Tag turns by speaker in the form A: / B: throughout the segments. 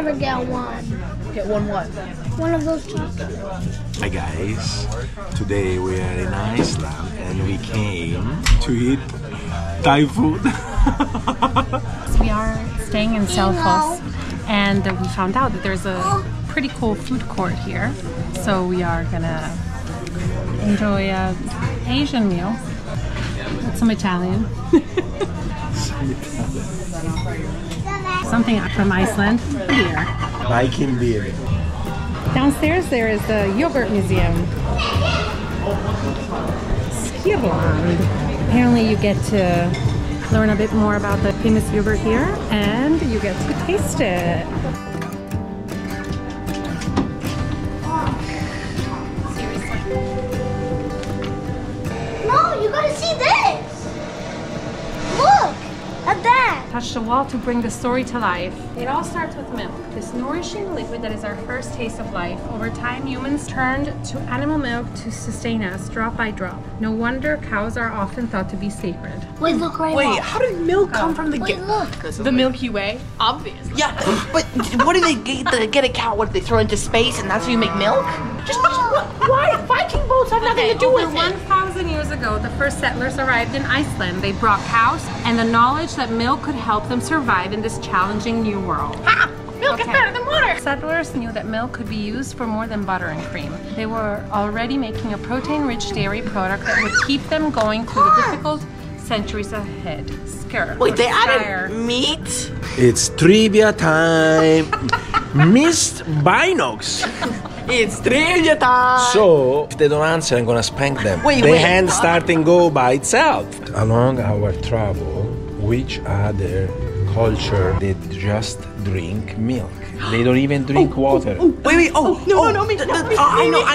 A: never get one.
B: Get one what?
A: One of those chocolates.
C: Hi guys, today we are in Iceland and we came to eat Thai food.
D: We are staying in Selfoss and we found out that there's a pretty cool food court here. So we are gonna enjoy an Asian meal with some Italian. Something from Iceland here.
C: Viking beer.
D: Downstairs there is the yogurt museum. Skyrland. Apparently you get to learn a bit more about the famous yogurt here and you get to taste it.
A: No, you gotta see this! Look at that!
D: Touch the wall to bring the story to life. It all starts with milk, this nourishing liquid that is our first taste of life. Over time, humans turned to animal milk to sustain us, drop by drop. No wonder cows are often thought to be sacred.
A: Wait, look right
B: Wait,
A: now.
B: how did milk come from the
A: Wait, look.
B: The Milky Way? Obviously.
E: Yeah, but what do they get a cow? What do they throw into space and that's how you make milk? Just why? Viking boats have nothing to do with
D: Over
E: it.
D: 1,000 years ago, the first settlers arrived in Iceland. They brought cows and the knowledge that milk could help them survive in this challenging new world.
E: Ha! Milk is better than water.
D: Settlers knew that milk could be used for more than butter and cream. They were already making a protein-rich dairy product that would keep them going through the difficult centuries ahead. Skyr.
E: Wait, they added meat?
C: It's trivia time. Missed Binox.
E: It's trivia time.
C: So, if they don't answer, I'm gonna spank them.
E: Wait,
C: the
E: wait.
C: hand starting go by itself. Along our travel, which other culture they just drink milk? They don't even drink water.
E: Wait, no, me. I know.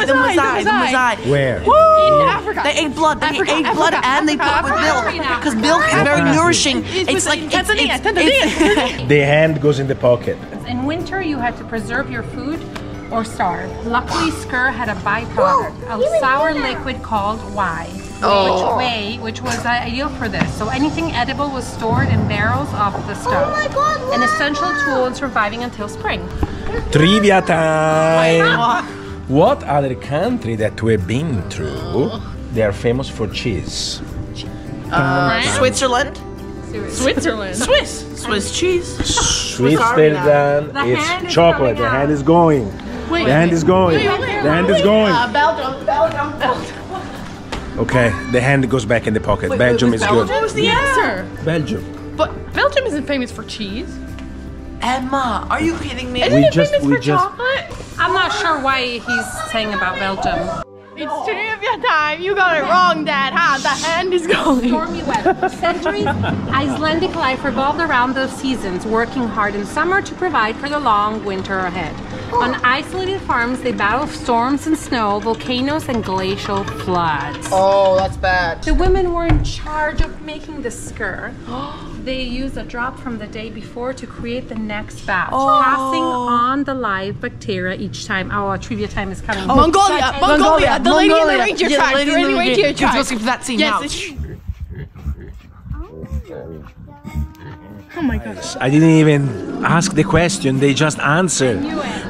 E: The Maasai.
C: Where?
E: In Africa. They ate blood. They ate blood and they put it with milk because milk is very nourishing. It's like
B: Tanzania.
C: The hand goes in the pocket.
D: In winter, you had to preserve your food or starve. Luckily, Skyr had a byproduct, a sour liquid called whey. Which was ideal for this. So anything edible was stored in barrels off the stove.
A: Oh my God, look.
D: An essential tool in surviving until spring.
C: Trivia time! What other country that we've been through, they are famous for cheese?
E: Switzerland.
B: Switzerland.
E: Swiss cheese.
C: Switzerland,
D: The hand
C: it's
D: is
C: chocolate.
D: coming
C: The hand
D: out.
C: is going. The hand is going. The hand is going.
E: Belgium.
C: Okay, the hand goes back in the pocket. Belgium is good.
B: What was the answer?
C: Belgium.
B: But Belgium isn't famous for cheese.
E: Emma, are you kidding me?
B: Isn't it
C: just-
B: famous
C: we
B: for
C: just-
B: chocolate?
D: I'm not sure why he's saying about Belgium.
B: It's trivia time. You got it wrong, Dad. The hand is going.
D: Stormy weather. For centuries, Icelandic life revolved around those seasons, working hard in summer to provide for the long winter ahead. On isolated farms, they battled storms and snow, volcanoes, and glacial floods.
E: Oh, that's bad.
D: The women were in charge of making the skyr. They used a drop from the day before to create the next batch, passing on the live bacteria each time. Oh, trivia time is coming.
B: Mongolia. The lady in the reindeer
E: Yeah,
B: tribe.
E: the lady in the
B: reindeer tribe.
E: Let's go for that scene now.
B: Oh my God.
C: I didn't even ask the question, they just answered.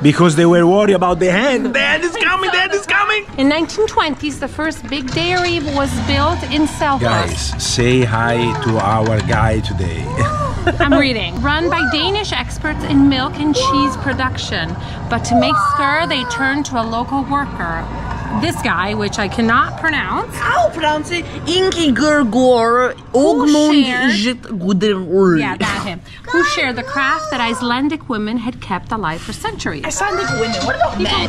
C: Because they were worried about the hand. The hand is coming, the hand is coming!
D: In 1920s, the first big dairy was built in Selfoss.
C: Guys, say hi to our guy today.
D: I'm reading. Run by Danish experts in milk and cheese production. But to make skyr, they turned to a local worker. This guy, which I cannot pronounce.
E: I'll pronounce it. Inki Gergor
D: Yeah, that him. Who shared the craft that Icelandic women had kept alive for centuries.
E: Icelandic women. What about men?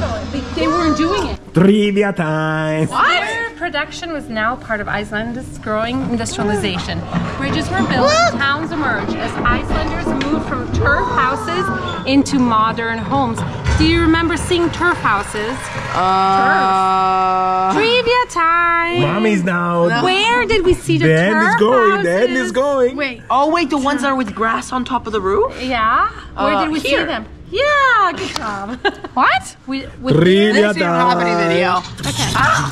D: They weren't doing it.
C: Trivia time!
D: Skyr production was now part of Iceland's growing industrialization. Bridges were built, towns emerged as Icelanders moved from turf houses into modern homes. Do you remember seeing turf houses? Trivia time!
C: Mommy's now.
D: Where did we see the
C: The
D: turf
C: hand is going,
D: houses?
C: the hand is going.
B: Wait.
E: Oh wait, the ones that are with grass on top of the roof?
D: Yeah? Where did we see
E: Here.
D: them? Yeah, good job.
B: What?
C: Trivia
E: This didn't have any video.
D: Okay.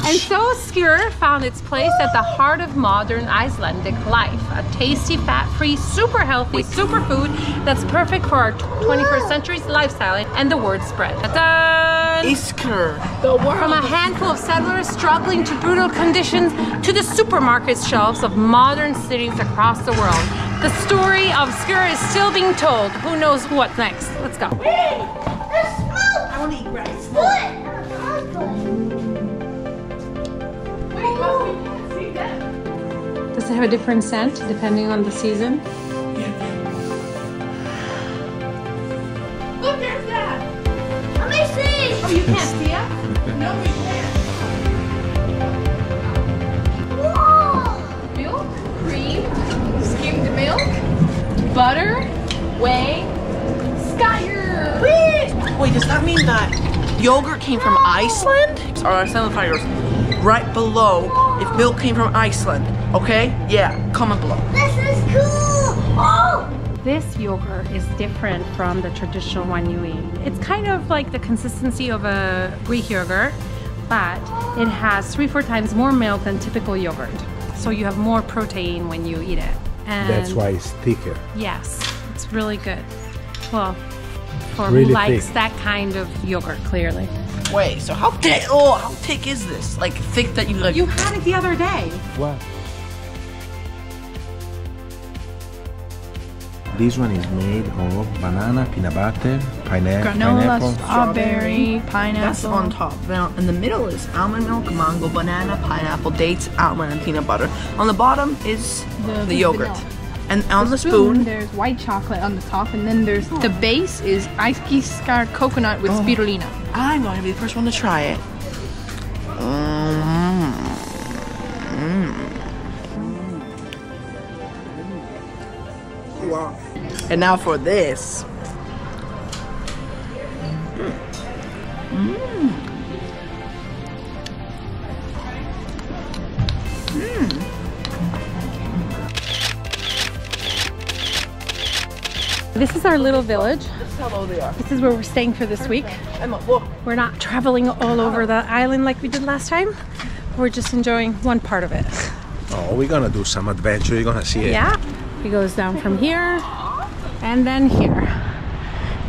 D: And so Skyr found its place at the heart of modern Icelandic life. A tasty, fat-free, super healthy superfood that's perfect for our 21st century's lifestyle, and the word spread. Ta-da!
E: Isker.
D: From a handful of settlers struggling to brutal conditions to the supermarket shelves of modern cities across the world. The story of Skyr is still being told. Who knows what's next? Let's go.
A: Hey, there's smoke.
E: I want to eat rice.
A: Good.
D: Does it have a different scent depending on the season?
B: Look, there's that.
A: Let me see.
B: Oh, you can't see it? No, we can't.
A: Whoa.
B: Milk, cream, skimmed milk, butter, whey, Skyer.
E: Wait, does that mean that yogurt came from Iceland? Or Iceland fires right below if milk came from Iceland. Okay? Yeah, comment below.
A: This is cool. Oh.
D: This yogurt is different from the traditional one you eat. It's kind of like the consistency of a Greek yogurt, but it has 3-4 times more milk than typical yogurt. So you have more protein when you eat it. And
C: That's why it's thicker.
D: yes, it's really good. Well, for who
C: Really
D: likes
C: thick.
D: that kind of yogurt, clearly.
E: Wait, so how thick? Oh, how thick is this? Like thick that you like?
D: You had it the other day.
C: What? This one is made of banana, peanut butter, pineapple.
B: strawberry,
E: That's
B: pineapple.
E: on top. Now, in the middle is almond milk, mango, banana, pineapple, dates, almond, and peanut butter. On the bottom is the yogurt.
B: vanilla.
E: And on the spoon,
B: there's white chocolate on the top, and then there's the base is ICELAND coconut with spirulina.
E: I'm going to be the first one to try it. Wow. And now for this.
D: This is our little village.
E: This is how low they are.
D: This is where we're staying for this week.
E: Emma, look.
D: We're not traveling all over the island like we did last time. We're just enjoying one part of it.
C: Oh, we're gonna do some adventure. You're gonna see it.
D: Yeah. It goes down from here and then here.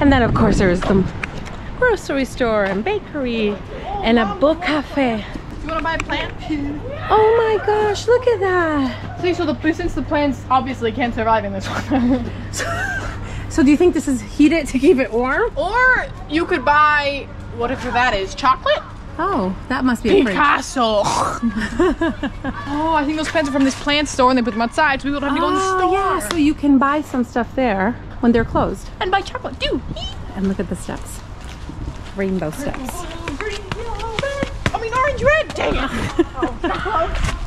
D: And then of course there's the grocery store and bakery and a book cafe.
B: You want to buy a plant?
D: Oh my gosh, look at that.
B: See, so since the plants obviously can't survive in this one.
D: So do you think this is heated to keep it warm?
B: Or you could buy whatever that is, chocolate?
D: Oh, that must be a fridge.
B: Picasso. Oh, I think those plants are from this plant store and they put them outside so we don't have to go in the store.
D: Oh yeah, so you can buy some stuff there when they're closed.
B: And buy chocolate too.
D: And look at the steps. Rainbow steps.
B: Green, yellow, red. I mean orange, red. Dang it.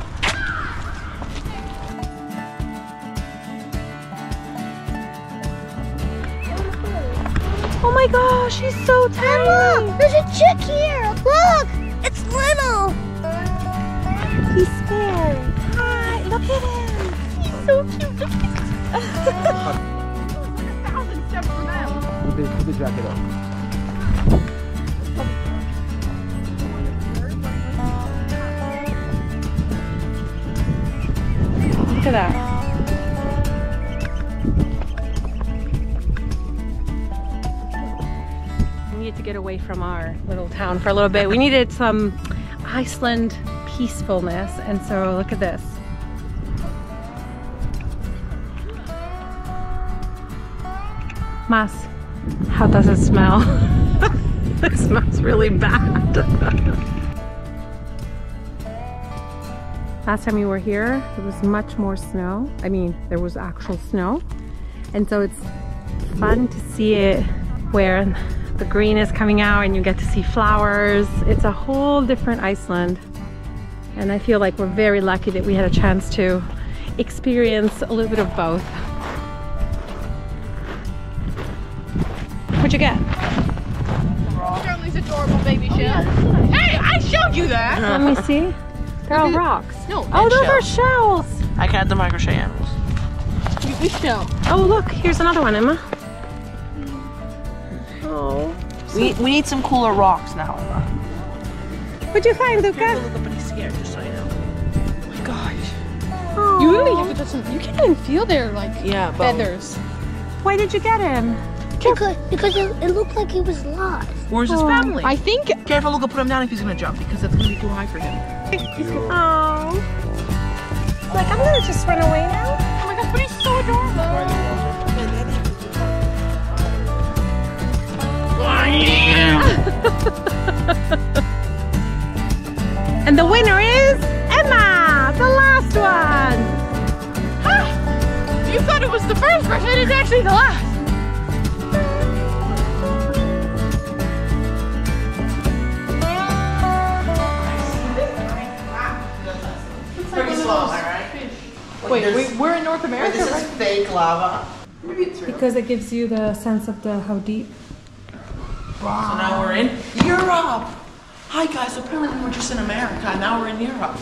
D: Oh my gosh, he's so tiny.
A: Look, there's a chick here. Look, it's little.
D: He's scared. Hi, look at him. He's so cute. Look at him.
B: 1,000 steps from them.
C: Put the jacket on.
D: Look at that. We needed to get away from our little town for a little bit. We needed some Iceland peacefulness, and so look at this. Mas, how does it smell? It smells really bad. Last time we were here, there was much more snow. I mean, there was actual snow. And so it's fun to see it where the green is coming out and you get to see flowers. It's a whole different Iceland. And I feel like we're very lucky that we had a chance to experience a little bit of both. What'd you get?
B: Charlie's adorable baby shell. Hey, I showed you that.
D: Let me see. They're all rocks.
B: No,
D: Oh, those are
E: shells.
D: shells.
E: I can add the microchet animals.
B: this shell.
D: Oh, look, here's another one, Emma. Oh.
E: We need some cooler rocks now, Emma.
D: What'd you find, Luca?
E: Luca, but he's scared, just so you know.
B: Oh my gosh. You really have to touch them. You can't even feel their like feathers.
D: Why did you get him?
A: Because it looked like he was lost.
E: Where's his family?
B: I think.
E: Careful, Luca, put him down if he's gonna jump because that's gonna be too high for him.
D: Oh. Like, I'm gonna just run away now.
B: Oh my gosh, but he's so adorable.
D: And the winner is Emma, the last one.
B: You thought it was the first person, it's actually the last.
E: Pretty slow, alright?
B: Wait, we're in North America,
E: This
B: right?
E: is fake lava. Maybe it's real.
D: Because it gives you the sense of how deep.
E: Wow. So now we're in Europe. Hi guys, apparently we were just in America and now we're in Europe.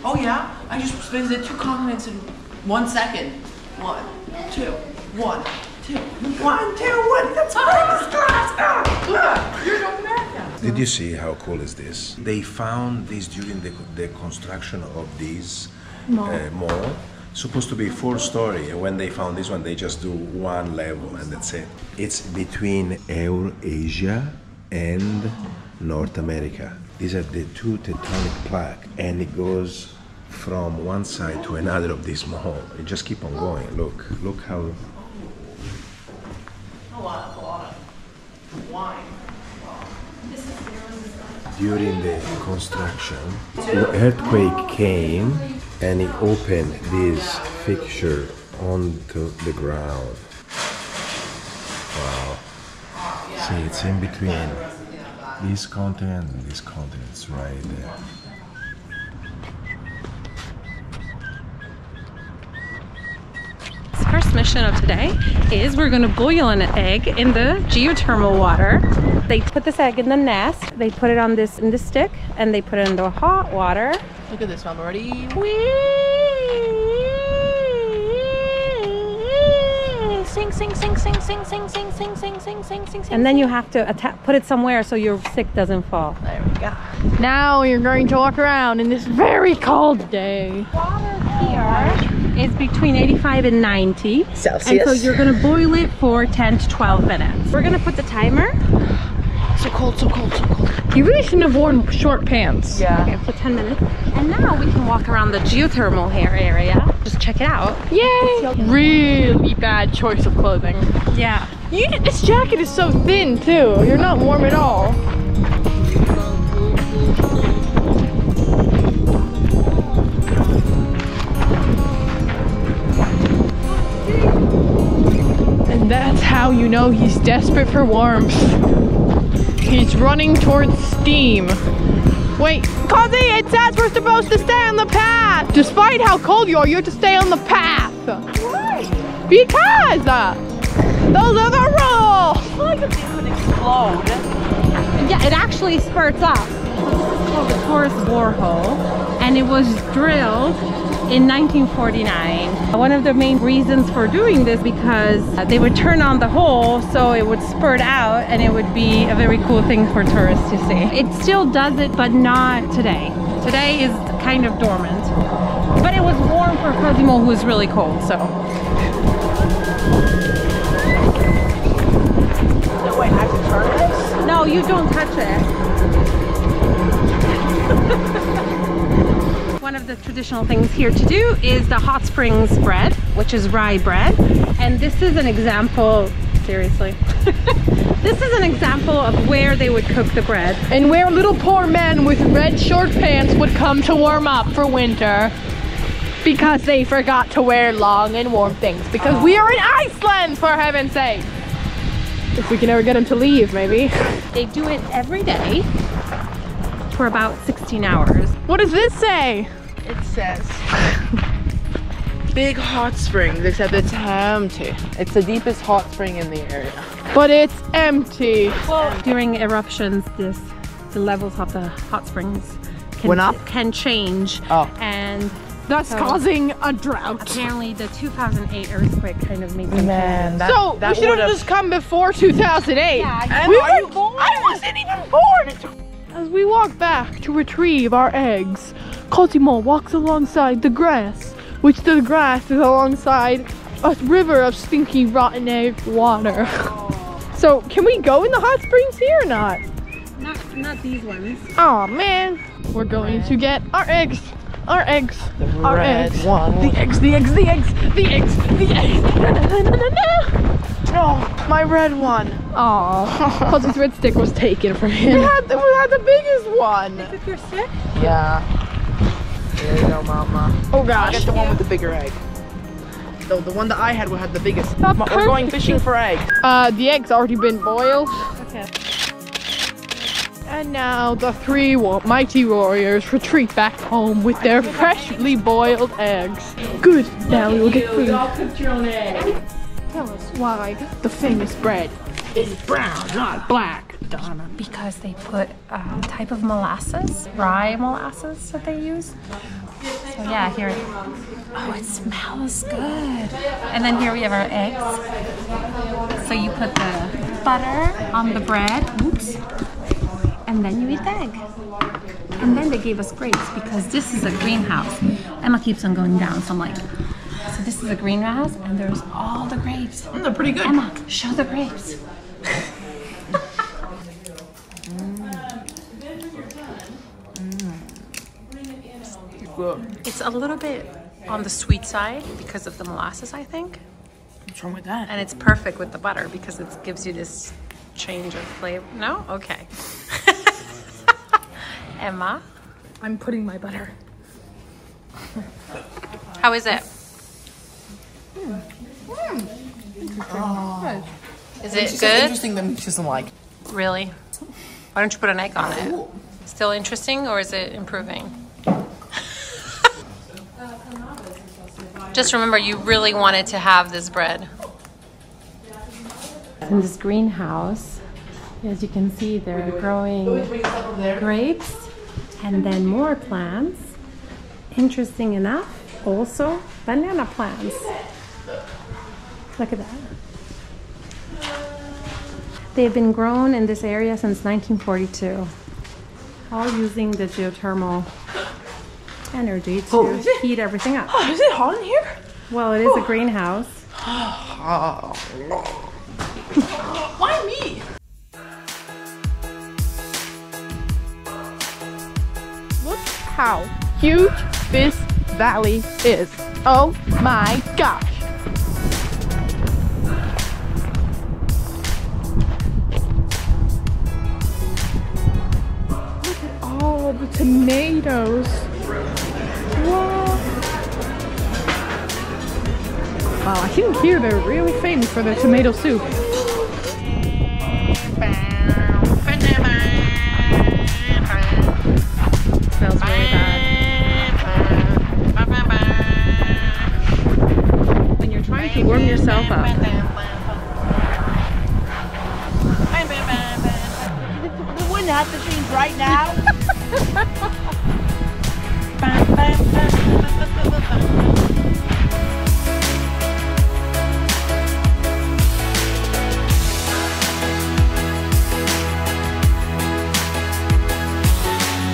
E: Oh yeah? I just visited 2 continents in 1 second. 1, 2, 1, 2, 1, 2, 1. That's class. You're in North America.
C: Did you see how cool is this? They found this during the construction of this mall. Supposed to be 4-story, and when they found this one, they just do 1 level, and that's it. It's between Eurasia and North America. These are the 2 tectonic plaques, and it goes from one side to another of this mall. It just keep on going. Look how.
E: Oh wow, that's a lot of wine.
C: During the construction, the earthquake came and it opened this fixture onto the ground. Wow. See, it's in between this continent and this continent. It's right there.
D: First mission of today is we're going to boil an egg in the geothermal water. They put this egg in the nest, they put it on this in the stick, and they put it in the hot water.
E: Look at this one already.
D: Sing, sing, sing, sing, sing, sing, sing, sing, sing, sing, sing, sing. And then you have to put it somewhere so your stick doesn't fall.
E: There we go.
B: Now you're going to walk around in this very cold day.
D: Water here is between 85 and 90
E: Celsius.
D: and so you're going to boil it for 10 to 12 minutes. We're going to put the timer.
E: So cold, so cold, so cold.
B: You really shouldn't have worn short pants.
E: Yeah.
D: Okay, for 10 minutes. And now we can walk around the geothermal hair area. Just check it out.
B: Yay! Really bad choice of clothing.
D: Yeah.
B: This jacket is so thin too. You're not warm at all. And that's how you know he's desperate for warmth. He's running towards steam. Wait, Kazi, it says we're supposed to stay on the path. Despite how cold you have to stay on the path.
E: Why?
B: Because those are the rules.
E: I feel like the thing would explode.
D: Yeah, it actually spurts up. This is called the Taurus borehole, and it was drilled in 1949. One of the main reasons for doing this because they would turn on the hole so it would spurt out and it would be a very cool thing for tourists to see. It still does it, but not today. Today is kind of dormant. But it was warm for Cosimo, who is really cold, so.
E: No, wait, I have to turn this?
D: No, you don't touch it. One of the traditional things here to do is the hot springs bread, which is rye bread. And this is an example, seriously. This is an example of where they would cook the bread.
B: And where little poor men with red short pants would come to warm up for winter. Because they forgot to wear long and warm things. Because we are in Iceland, for heaven's sake. If we can ever get them to leave, maybe.
D: They do it every day for about 16 hours.
B: What does this say?
E: It says big hot springs, except it's empty. It's the deepest hot spring in the area.
B: But it's empty.
D: Well, during eruptions, the levels of the hot springs can change.
E: Oh.
D: And
B: That's causing a drought.
D: Apparently the 2008 earthquake kind of made them
E: Man, that,
B: So
E: that
B: we should have
E: would've-
B: just come before 2008.
D: Yeah,
B: We
E: Are
B: were-
E: you born?
B: I wasn't even born. As we walk back to retrieve our eggs, Cosimo walks alongside the grass, which the grass is alongside a river of stinky, rotten egg water. So can we go in the hot springs here or not?
D: Not these ones.
B: Oh man, we're going to get our eggs. Our eggs. Our
E: red
B: eggs.
E: one.
B: The eggs. The eggs. The eggs. The eggs. The eggs.
E: No, my red one.
B: Aw, because his red stick was taken from him.
E: We had the biggest one.
D: Took your stick?
E: Yeah. There you go, Mama.
B: Oh
E: I
B: gosh.
E: get the one with the bigger egg. The one that I had had the biggest.
B: That's
E: We're going
B: perfect.
E: fishing for eggs.
B: The egg's already been boiled.
D: Okay.
B: And now the three mighty warriors retreat back home with their freshly boiled eggs. Good, now we will get food.
E: cooked your own egg.
B: Tell us why the famous bread is brown, not black. Donna.
D: Because they put a type of molasses, rye molasses that they use. So yeah, here. Oh, it smells good. And then here we have our eggs. So you put the butter on the bread. Oops. And then you eat the egg. And then they gave us grapes because this is a greenhouse. Emma keeps on going down, so I'm like, so this is a greenhouse and there's all the grapes.
E: They're pretty good.
D: Emma, show the grapes. It's a little bit on the sweet side because of the molasses, I think.
E: What's wrong with that?
D: And it's perfect with the butter because it gives you this change of flavor. No? Okay. Emma,
B: I'm putting my butter.
D: how is it? Is it
E: It's
D: good?
E: interesting that she doesn't like.
D: Really? Why don't you put an egg on it? Still interesting or is it improving? Just remember, you really wanted to have this bread. In this greenhouse, as you can see, they're growing grapes and then more plants. Interesting enough, also banana plants. Look at that. They've been grown in this area since 1942, all using the geothermal energy to heat everything up.
E: Oh, is it hot in here?
D: Well, it is a greenhouse.
E: Why me?
B: Look how huge this valley is. Oh my gosh. Look at all the tomatoes. Whoa. Wow, I can hear they're really famous for their tomato soup.
D: Smells really bad. When you're trying to warm yourself up.
E: We wouldn't have to change right now.